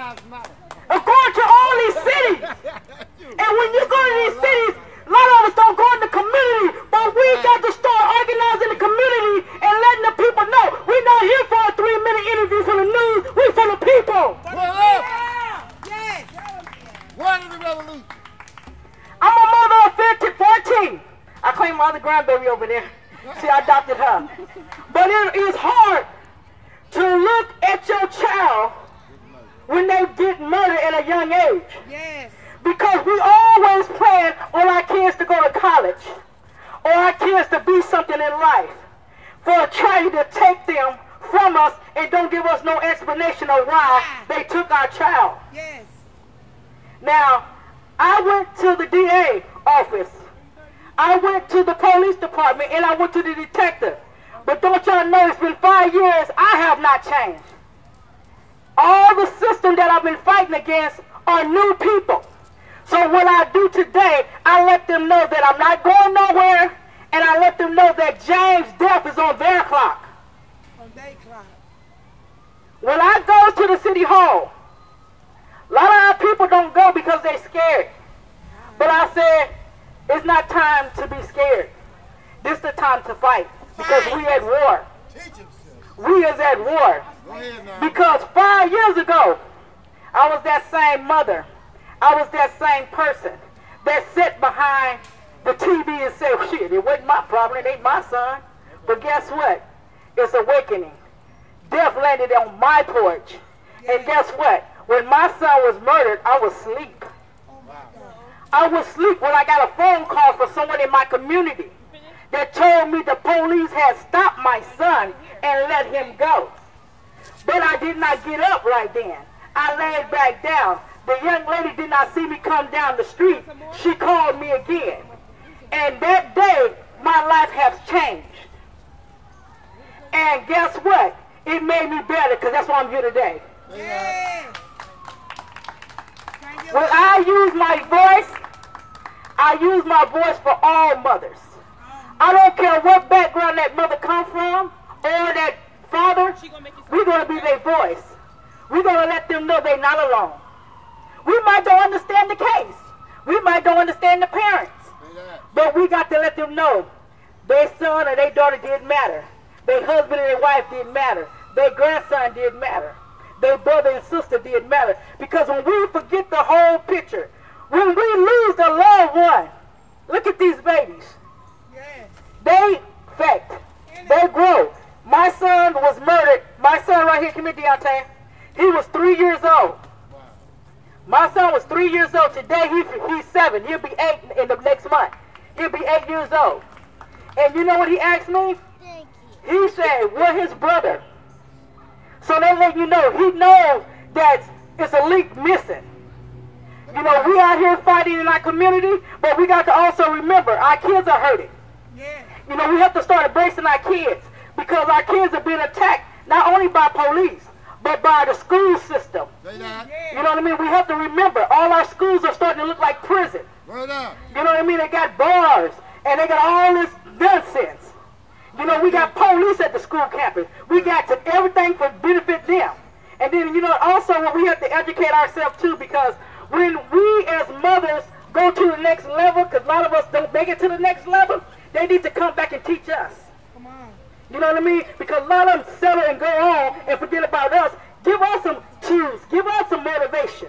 of going to all these cities. And when you go to these cities, a lot of us don't go in the community, but we got to start organizing the community and letting the people know we're not here for a 3-minute interview for the news. We're for the people. Yes. Word of the revolution. I'm a mother of 14. I claim my other grandbaby over there. See, I adopted her. But it is hard to look at your child when they get murdered at a young age. Yes. Because we always plan on our kids to go to college or our kids to be something in life. For a tragedy to take them from us and don't give us no explanation of why they took our child. Yes. Now, I went to the DA office. I went to the police department and I went to the detective. But don't y'all know it's been 5 years, I have not changed. All the systems that I've been fighting against are new people. So what I do today, I let them know that I'm not going nowhere, and I let them know that James' death is on their clock. On their clock. When I go to the city hall, a lot of our people don't go because they're scared. But I said, it's not time to be scared. This is the time to fight. Because we at war. We is at war. Because 5 years ago, I was that same mother. I was that same person that sat behind the TV and said, shit, it wasn't my problem, it ain't my son. But guess what? It's awakening. Death landed on my porch. And guess what? When my son was murdered, I was asleep. I was asleep when I got a phone call from someone in my community that told me the police had stopped my son and let him go. But I did not get up right then. I laid back down. The young lady did not see me come down the street. She called me again. And that day, my life has changed. And guess what? It made me better because that's why I'm here today. Yes. When I use my voice for all mothers. I don't care what background that mother come from or that father, we're going to be their voice. We're going to let them know they're not alone. We might don't understand the case. We might don't understand the parents. But we got to let them know their son or their daughter didn't matter. Their husband and their wife didn't matter. Their grandson didn't matter. Their brother and sister didn't matter. Because when we forget the whole picture, when we lose a loved one, look at these babies. They grow. My son was murdered. My son right here, come here, Dionne. He was 3 years old. My son was 3 years old. Today, he's 7. He'll be 8 in the next month. He'll be 8 years old. And you know what he asked me? He said, where his brother? So they let you know, he knows that it's a link missing. You know, we out here fighting in our community, but we got to also remember, our kids are hurting. You know, we have to start embracing our kids because our kids are being attacked not only by police, but by the school system. You know what I mean? We have to remember, all our schools are starting to look like prison. You know what I mean? They got bars, and they got all this nonsense. You know, we got police at the school campus. We got to everything for benefit them. And then, you know, also we have to educate ourselves too, because when we as mothers go to the next level, because a lot of us don't make it to the next level, they need to come back and teach us. Come on. You know what I mean? Because a lot of them settle and go on and forget about us. Give us some tools. Give us some motivation.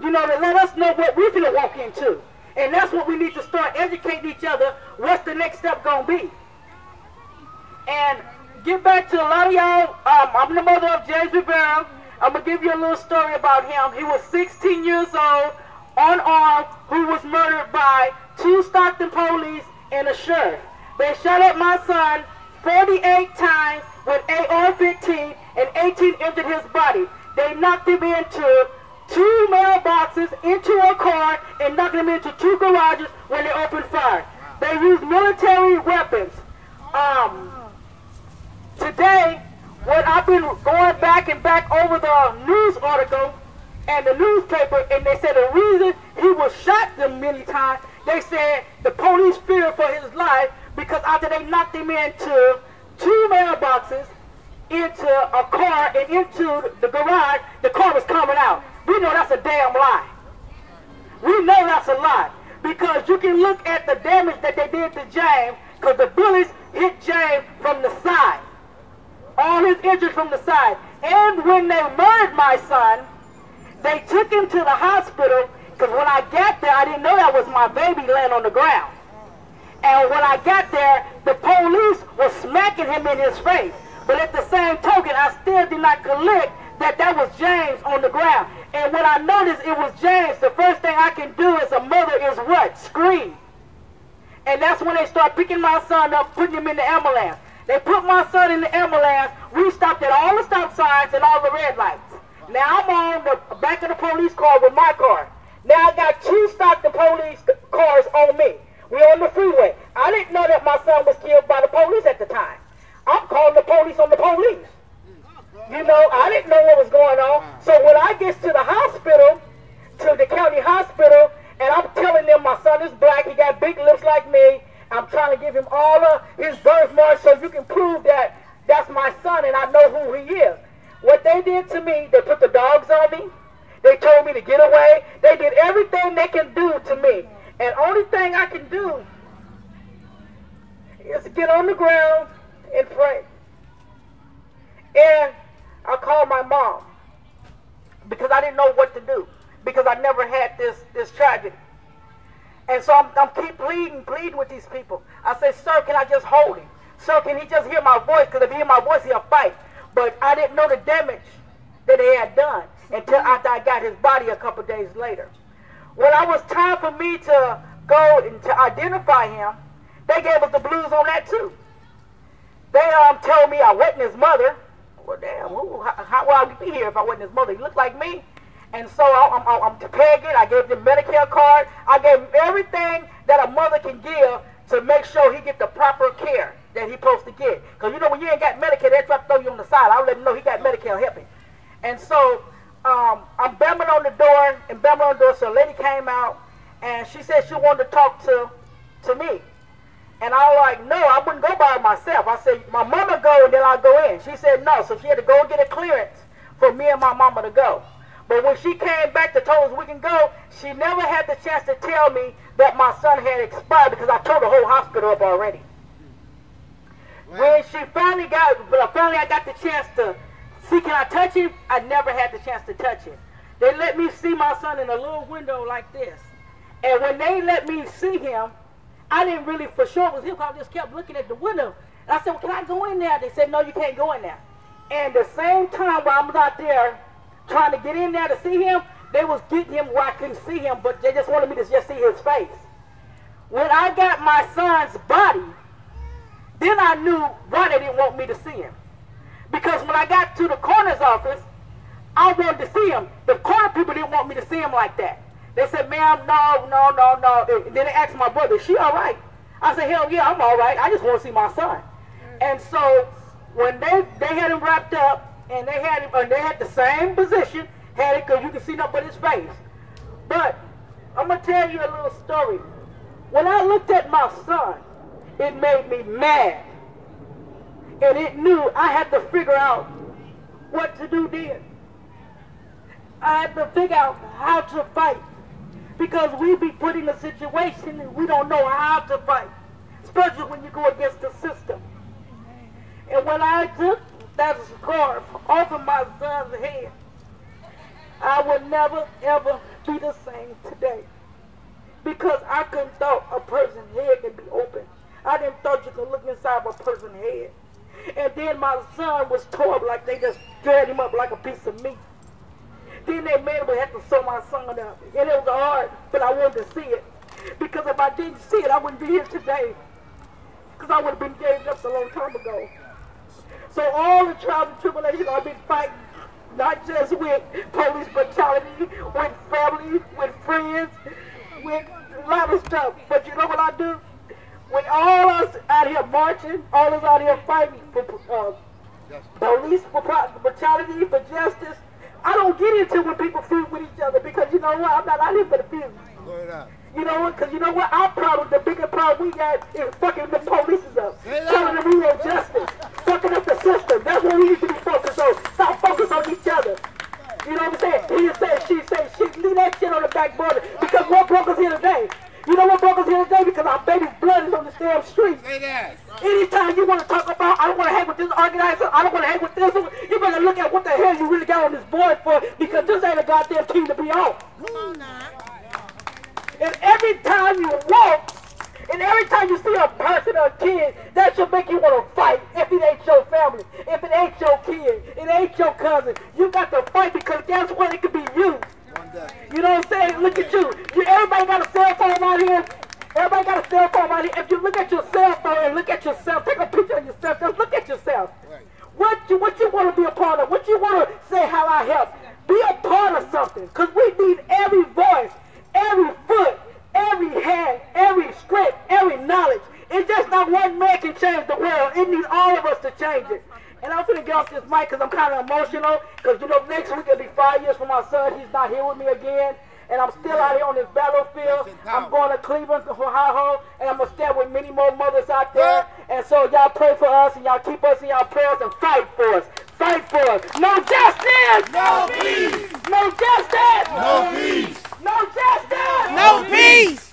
You know, to let us know what we're going to walk into. And that's what we need to start educating each other. What's the next step going to be? And get back to a lot of y'all. I'm the mother of James Rivera. I'm going to give you a little story about him. He was 16 years old, unarmed, who was murdered by 2 Stockton police and a sheriff. They shot at my son 48 times with AR-15 and 18 injured his body. They knocked him into 2 mailboxes, into a car, and knocked him into 2 garages when they opened fire. They used military weapons. Today, when I've been going back and back over the news article and the newspaper, and they said the reason he was shot them many times, they said the police feared for his life because after they knocked him into 2 mailboxes, into a car, and into the garage, the car was coming out. We know that's a damn lie. We know that's a lie. Because you can look at the damage that they did to James, because the bullets hit James from the side. All his injuries from the side. And when they murdered my son, they took him to the hospital, because when I got there, I didn't know that was my baby laying on the ground. And when I got there, the police was smacking him in his face. But at the same token, I still did not collect that that was James on the ground. And when I noticed it was James, the first thing I can do as a mother is what? Scream. And that's when they start picking my son up, putting him in the ambulance. They put my son in the ambulance. We stopped at all the stop signs and all the red lights. Now I'm on the back of the police car with my car. Now I got two stopped the police cars on me. We're on the freeway. I didn't know that my son was killed by the police at the time. I'm calling the police on the police. You know, I didn't know what was going on. So when I get to the hospital, to the county hospital, and I'm telling them my son is black, he got big lips like me, I'm trying to give him all of his birthmarks so you can prove that that's my son and I know who he is. What they did to me, they put the dogs on me. They told me to get away. They did everything they can do to me. And only thing I can do is get on the ground and pray. And I called my mom because I didn't know what to do because I never had this tragedy. And so I'm keep pleading with these people. I say, sir, can I just hold him? Sir, can he just hear my voice? Because if he hear my voice, he'll fight. But I didn't know the damage that they had done until after I got his body a couple days later. When it was time for me to go and to identify him, they gave us the blues on that too. They told me I wasn't his mother. Well, damn, how would I be here if I wasn't his mother? He looked like me. And so I'm pegging. I gave him Medicare card. I gave him everything that a mother can give to make sure he get the proper care that he's supposed to get. Because you know when you ain't got Medicare, they try to throw you on the side. I'll let him know he got Medicare helping. And so I'm banging on the door, so a lady came out, and she said she wanted to talk to me. And I was like, no, I wouldn't go by myself. I said, my mama go, and then I'll go in. She said no, so she had to go and get a clearance for me and my mama to go. But when she came back to tell us we can go, she never had the chance to tell me that my son had expired because I told the whole hospital up already. Wow. When she finally I got the chance to see, can I touch him? I never had the chance to touch him. They let me see my son in a little window like this. And when they let me see him, I didn't really for sure it was him because I just kept looking at the window. And I said, well, can I go in there? They said, no, you can't go in there. And the same time while I was out there trying to get in there to see him, they was getting him where I couldn't see him, but they just wanted me to just see his face. When I got my son's body, then I knew why they didn't want me to see him. Because when I got to the coroner's office, I wanted to see him. The coroner people didn't want me to see him like that. They said, ma'am, no. And then they asked my brother, is she all right? I said, hell yeah, I'm all right. I just want to see my son. And so when they had him wrapped up, and they had the same position, had it because you can see nothing but his face. But I'm going to tell you a little story. When I looked at my son, it made me mad. And it knew I had to figure out what to do then. I had to figure out how to fight. Because we be put in a situation and we don't know how to fight. Especially when you go against the system. And when I took that scarf off of my son's head, I would never ever be the same today. Because I couldn't thought a person's head could be open. I didn't thought you could look inside of a person's head. And then my son was tore up like they just dragged him up like a piece of meat. Then they made me have to sew my son up. And it was hard, but I wanted to see it. Because if I didn't see it, I wouldn't be here today. Because I would have been gave up a long time ago. So all the trials and tribulations I've been fighting, not just with police brutality, with family, with friends, with a lot of stuff. But you know what I do? When all us out here marching, all us out here fighting for police brutality, for justice, I don't get into when people feud with each other because you know what? I'm not out here for the feud. You know what? Because you know what? Our problem, the bigger problem we got is fucking the police up. Telling them we want justice. Fucking up the system. That's what we need to be focused on. Stop focusing on each other. You know what I'm saying? He said, she leave that shit on the back burner. Because what broke us here today? You know what broke us here today? Because our baby's blood is on the damn street. Say that. Anytime you want to talk about, I don't want to hang with this organizer, I don't want to hang with this one, you better look at what the hell you really got on this board for, because this ain't a goddamn team to be on. Come on now. And every time you walk, and every time you see a person or a kid, that should make you want to fight if it ain't your family, if it ain't your kid, it ain't your cousin. You got to fight because guess what? It could be you. You know what I'm saying? Look at you. Everybody got a cell phone out here. Everybody got a cell phone out here. If you look at your cell phone and look at yourself, take a picture of yourself, just look at yourself. What you want to be a part of? What you want to say how I help? Be a part of something. Because we need every voice, every foot, every hand, every script, every knowledge. It's just not one man can change the world. It needs all of us to change it. And I'm finna get off this mic because I'm kind of emotional. Because, you know, next week it'll be 5 years for my son. He's not here with me again. And I'm still out here on this battlefield. I'm going to Cleveland for Ohio. And I'm going to stand with many more mothers out there. And so y'all pray for us and y'all keep us in y'all prayers and fight for us. Fight for us. No justice! No peace! No justice! No peace! No justice! No peace!